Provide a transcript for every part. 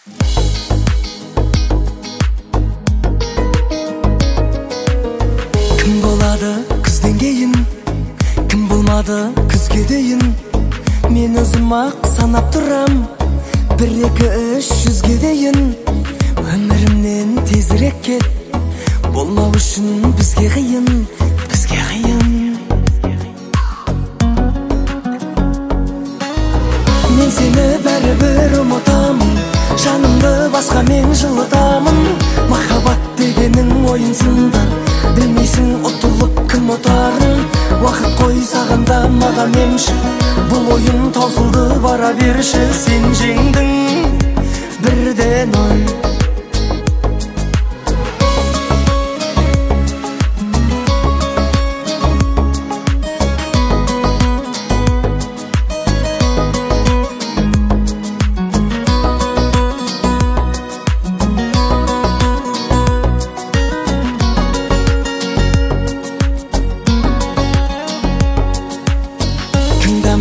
Кім болады күзден кейін, кім болмады күзге дейін. Мен өзім ақ санап тұрам, 1-2-3-100-ге дейін. Өмірімнен тезірек кет, болмау үшін бізге қиын, бізге қиын. Мен сені бәрібір ұмытамын, жанымды басқа мен жылытамын. Махаббат дегенің ойынсында, білмейсің ұтылып кім ұтарын. Уақыт қой сағында маған емші, бұл ойын таусылды бара берші. Сен жеңдің 1-0.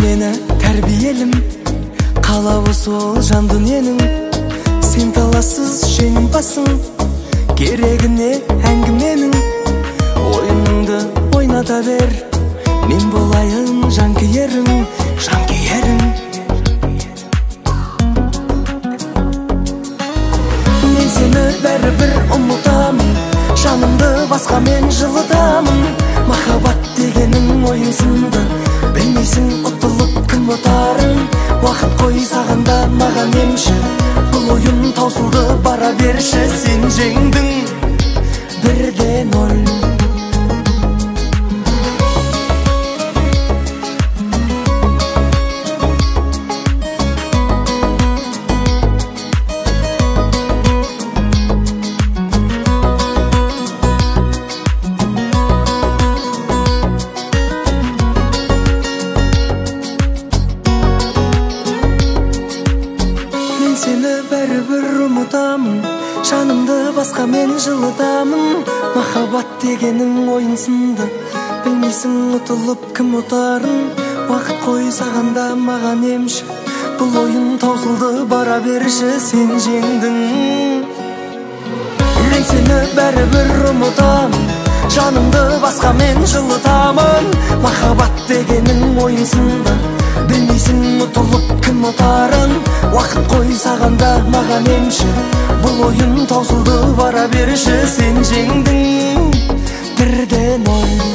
Мені тәрбиелім, қалауы сол жан дүниенің. Сен талассыз жеңімпазсың, керегіне әңгіменің. Ойыныңды ойната бер, мен болайын жанкүйерің, жанкүйерің. Мен сені бәрібір ұмытамын, жанымды басқа мен жылытамын. Махаббат дегенің ойынсында, білмейсің ұтылып кім ұтарын. Уақыт қой сағында маған емші, бұл ойын таусылды бара берші. Сен жеңдің 1-0. Сені бәрібір ұмытамын, жанымды басқа мен жылытамын. Махаббат дегенің ойынсында, білмейсің ұтылып кім ұтарын. Уақыт қой сағанда маған емші, бұл ойын таусылды бара берші. Сен жеңдің. Мен сені бәрібір ұмытамын, жанымды басқа мен жылытамын. Махаббат дегенің ойынсында, білмейсің ұтылып кім ұтарын. Уақыт қой сағанда маған емші, бұл ойын таусылды бара берші. Сен жеңдің 1-0.